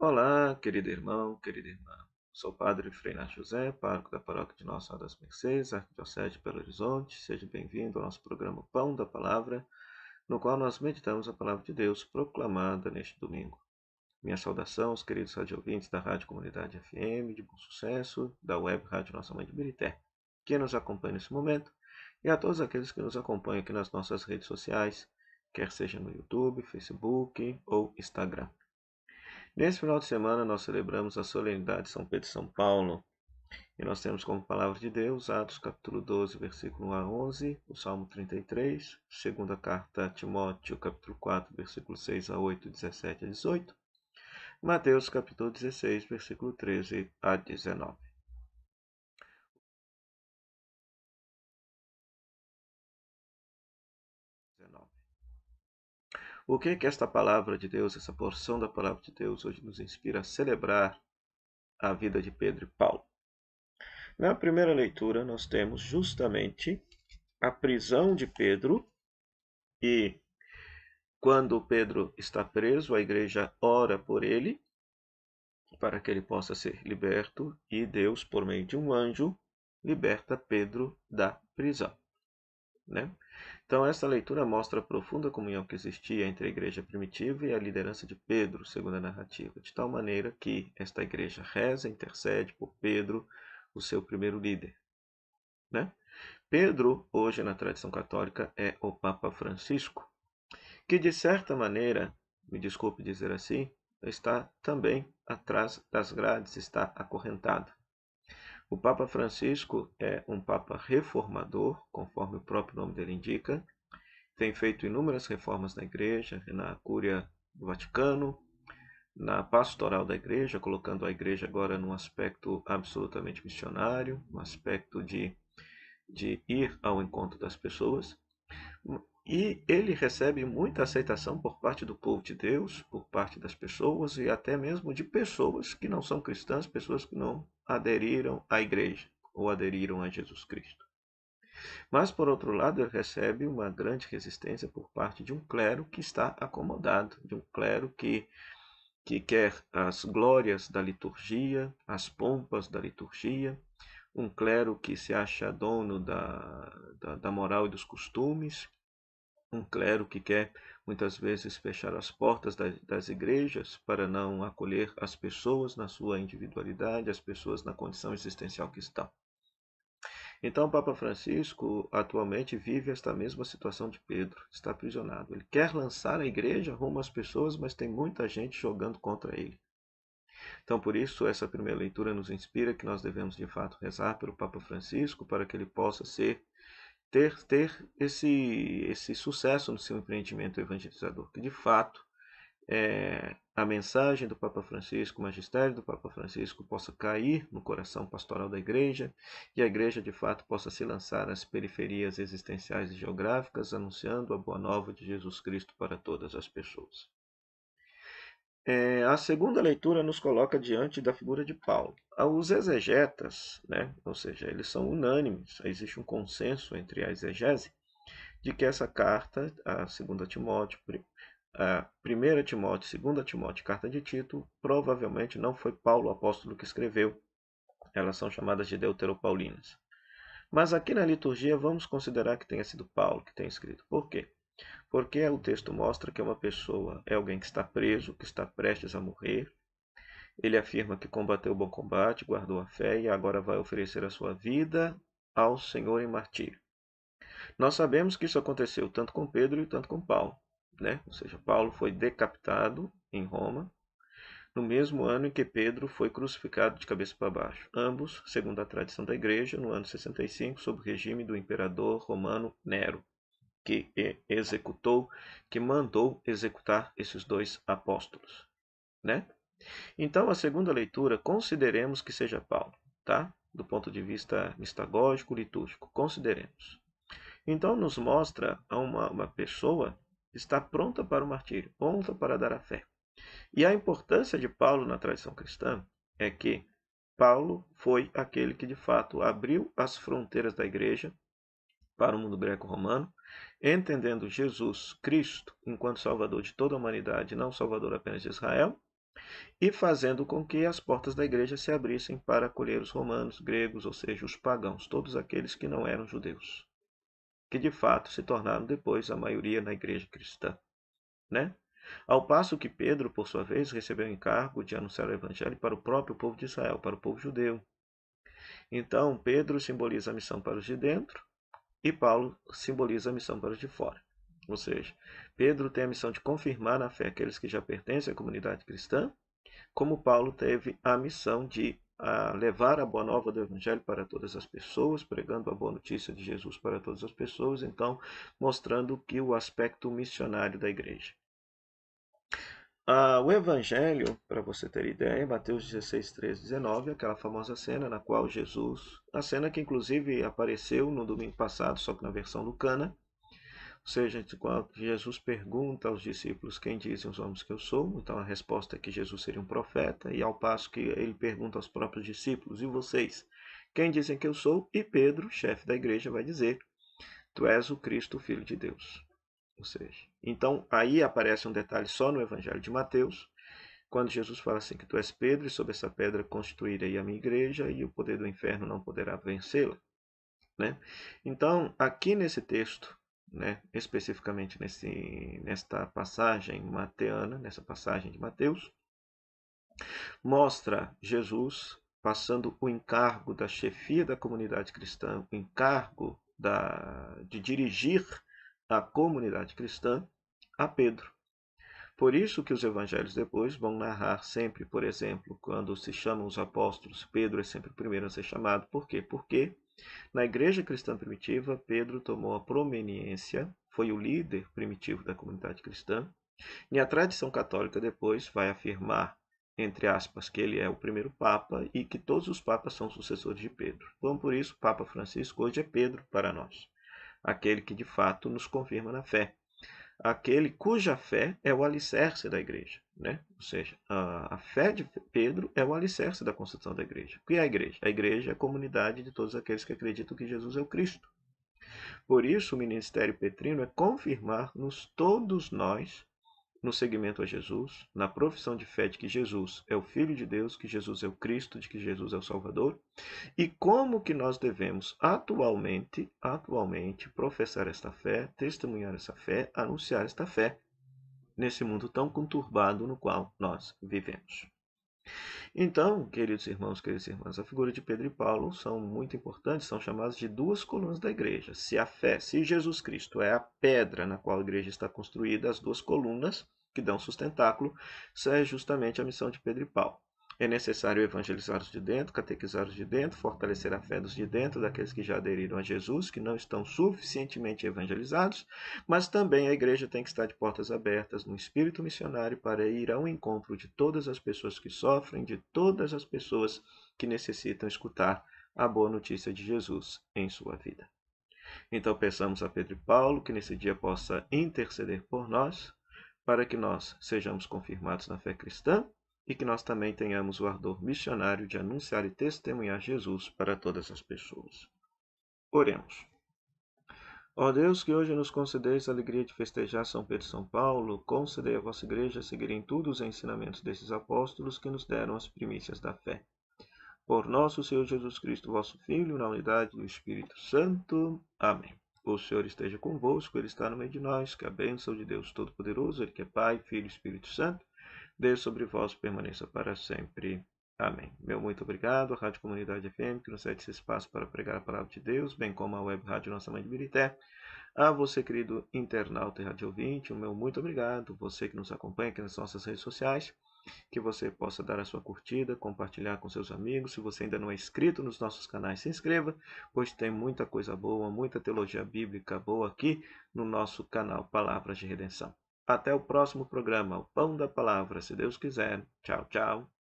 Olá, querido irmão, querida irmã. Sou o Padre Frei Inácio José, pároco da Paróquia de Nossa Senhora das Mercês, Arquidiocese de Belo Horizonte. Seja bem-vindo ao nosso programa Pão da Palavra, no qual nós meditamos a Palavra de Deus proclamada neste domingo. Minha saudação aos queridos radiovintes da Rádio Comunidade FM de Bom Sucesso, da Web Rádio Nossa Mãe de Birité, que nos acompanha nesse momento, e a todos aqueles que nos acompanham aqui nas nossas redes sociais, quer seja no YouTube, Facebook ou Instagram. Nesse final de semana, nós celebramos a solenidade de São Pedro e São Paulo, e nós temos como palavra de Deus Atos capítulo 12, versículo 1 a 11, o Salmo 33, segunda carta a Timóteo, capítulo 4, versículo 6 a 8, 17 a 18, Mateus capítulo 16, versículo 13 a 19. O que esta palavra de Deus, essa porção da palavra de Deus hoje nos inspira a celebrar a vida de Pedro e Paulo? Na primeira leitura, nós temos justamente a prisão de Pedro, e quando Pedro está preso, a igreja ora por ele para que ele possa ser liberto, e Deus, por meio de um anjo, liberta Pedro da prisão, né? Então, essa leitura mostra a profunda comunhão que existia entre a igreja primitiva e a liderança de Pedro, segundo a narrativa, de tal maneira que esta igreja reza, intercede por Pedro, o seu primeiro líder, né? Pedro, hoje na tradição católica, é o Papa Francisco, que de certa maneira, me desculpe dizer assim, está também atrás das grades, está acorrentado. O Papa Francisco é um Papa reformador, conforme o próprio nome dele indica, tem feito inúmeras reformas na Igreja, na Cúria do Vaticano, na pastoral da Igreja, colocando a Igreja agora num aspecto absolutamente missionário, um aspecto de ir ao encontro das pessoas. E ele recebe muita aceitação por parte do povo de Deus, por parte das pessoas e até mesmo de pessoas que não são cristãs, pessoas que não aderiram à igreja ou aderiram a Jesus Cristo. Mas, por outro lado, ele recebe uma grande resistência por parte de um clero que está acomodado, de um clero que quer as glórias da liturgia, as pompas da liturgia, um clero que se acha dono da moral e dos costumes, um clero que quer muitas vezes fechar as portas das igrejas para não acolher as pessoas na sua individualidade, as pessoas na condição existencial que estão. Então, o Papa Francisco atualmente vive esta mesma situação de Pedro, está aprisionado. Ele quer lançar a igreja rumo às pessoas, mas tem muita gente jogando contra ele. Então, por isso, essa primeira leitura nos inspira que nós devemos, de fato, rezar pelo Papa Francisco para que ele possa ter esse sucesso no seu empreendimento evangelizador, que de fato a mensagem do Papa Francisco, o magistério do Papa Francisco possa cair no coração pastoral da igreja e a igreja de fato possa se lançar às periferias existenciais e geográficas, anunciando a boa nova de Jesus Cristo para todas as pessoas. A segunda leitura nos coloca diante da figura de Paulo. Os exegetas, né, ou seja, eles são unânimes, existe um consenso entre a exegese de que essa carta, a 2 Timóteo, a 1 Timóteo, 2 Timóteo, carta de Tito, provavelmente não foi Paulo o apóstolo que escreveu. Elas são chamadas de deuteropaulinas. Mas aqui na liturgia vamos considerar que tenha sido Paulo que tenha escrito. Por quê? Porque o texto mostra que uma pessoa é alguém que está preso, que está prestes a morrer. Ele afirma que combateu o bom combate, guardou a fé e agora vai oferecer a sua vida ao Senhor em martírio. Nós sabemos que isso aconteceu tanto com Pedro e tanto com Paulo, né? Ou seja, Paulo foi decapitado em Roma no mesmo ano em que Pedro foi crucificado de cabeça para baixo. Ambos, segundo a tradição da igreja, no ano 65, sob o regime do imperador romano Nero, que mandou executar esses dois apóstolos, né? Então, a segunda leitura, consideremos que seja Paulo, tá? Do ponto de vista mistagógico, litúrgico, consideremos. Então, nos mostra uma pessoa que está pronta para o martírio, pronta para dar a fé. E a importância de Paulo na tradição cristã é que Paulo foi aquele que, de fato, abriu as fronteiras da igreja para o mundo greco-romano, entendendo Jesus Cristo enquanto Salvador de toda a humanidade, não Salvador apenas de Israel, e fazendo com que as portas da igreja se abrissem para acolher os romanos, gregos, ou seja, os pagãos, todos aqueles que não eram judeus, que de fato se tornaram depois a maioria na igreja cristã, né? Ao passo que Pedro, por sua vez, recebeu o encargo de anunciar o evangelho para o próprio povo de Israel, para o povo judeu. Então, Pedro simboliza a missão para os de dentro e Paulo simboliza a missão para os de fora. Ou seja, Pedro tem a missão de confirmar na fé aqueles que já pertencem à comunidade cristã, como Paulo teve a missão de levar a boa nova do Evangelho para todas as pessoas, pregando a boa notícia de Jesus para todas as pessoas, então mostrando que o aspecto missionário da igreja. O Evangelho, para você ter ideia, Mateus 16, 13, 19, aquela famosa cena na qual Jesus, a cena que inclusive apareceu no domingo passado, só que na versão lucana, ou seja, quando Jesus pergunta aos discípulos quem dizem os homens que eu sou, então a resposta é que Jesus seria um profeta, e ao passo que ele pergunta aos próprios discípulos, e vocês, quem dizem que eu sou? E Pedro, chefe da igreja, vai dizer, tu és o Cristo, o Filho de Deus. Ou seja, então aí aparece um detalhe só no Evangelho de Mateus, quando Jesus fala assim que tu és Pedro, e sobre essa pedra construirei a minha igreja, e o poder do inferno não poderá vencê-la. Né? Então, aqui nesse texto, né, especificamente nesta passagem mateana, nessa passagem de Mateus, mostra Jesus passando o encargo da chefia da comunidade cristã, o encargo de dirigir a comunidade cristã a Pedro. Por isso que os evangelhos depois vão narrar sempre, por exemplo, quando se chamam os apóstolos, Pedro é sempre o primeiro a ser chamado. Por quê? Porque na igreja cristã primitiva, Pedro tomou a proeminência, foi o líder primitivo da comunidade cristã, e a tradição católica depois vai afirmar, entre aspas, que ele é o primeiro papa e que todos os papas são sucessores de Pedro. Então, por isso, Papa Francisco hoje é Pedro para nós, aquele que de fato nos confirma na fé, aquele cuja fé é o alicerce da igreja, né? Ou seja, a fé de Pedro é o alicerce da construção da igreja. O que é a igreja? A igreja é a comunidade de todos aqueles que acreditam que Jesus é o Cristo. Por isso, o ministério petrino é confirmar-nos todos nós no seguimento a Jesus, na profissão de fé de que Jesus é o Filho de Deus, que Jesus é o Cristo, de que Jesus é o Salvador, e como que nós devemos atualmente professar esta fé, testemunhar essa fé, anunciar esta fé nesse mundo tão conturbado no qual nós vivemos. Então, queridos irmãos, queridas irmãs, a figura de Pedro e Paulo são muito importantes, são chamadas de duas colunas da igreja. Se a fé, se Jesus Cristo é a pedra na qual a igreja está construída, as duas colunas que dão sustentáculo, essa é justamente a missão de Pedro e Paulo. É necessário evangelizar os de dentro, catequizar os de dentro, fortalecer a fé dos de dentro, daqueles que já aderiram a Jesus, que não estão suficientemente evangelizados, mas também a igreja tem que estar de portas abertas no espírito missionário para ir ao encontro de todas as pessoas que sofrem, de todas as pessoas que necessitam escutar a boa notícia de Jesus em sua vida. Então peçamos a Pedro e Paulo que nesse dia possa interceder por nós, para que nós sejamos confirmados na fé cristã e que nós também tenhamos o ardor missionário de anunciar e testemunhar Jesus para todas as pessoas. Oremos. Ó Deus, que hoje nos concedeis a alegria de festejar São Pedro e São Paulo, concedei à vossa igreja seguir em tudo os ensinamentos desses apóstolos que nos deram as primícias da fé. Por nosso Senhor Jesus Cristo, vosso Filho, na unidade do Espírito Santo. Amém. O Senhor esteja convosco, Ele está no meio de nós, que a bênção de Deus Todo-Poderoso, Ele que é Pai, Filho e Espírito Santo, Deus sobre vós permaneça para sempre. Amém. Meu muito obrigado à Rádio Comunidade FM, que nos cede esse espaço para pregar a palavra de Deus, bem como à Web Rádio Nossa Mãe de Birité. A você, querido internauta e rádio ouvinte, o meu muito obrigado. Você que nos acompanha aqui nas nossas redes sociais, que você possa dar a sua curtida, compartilhar com seus amigos. Se você ainda não é inscrito nos nossos canais, se inscreva, pois tem muita coisa boa, muita teologia bíblica boa aqui no nosso canal Palavras de Redenção. Até o próximo programa, o Pão da Palavra, se Deus quiser. Tchau, tchau.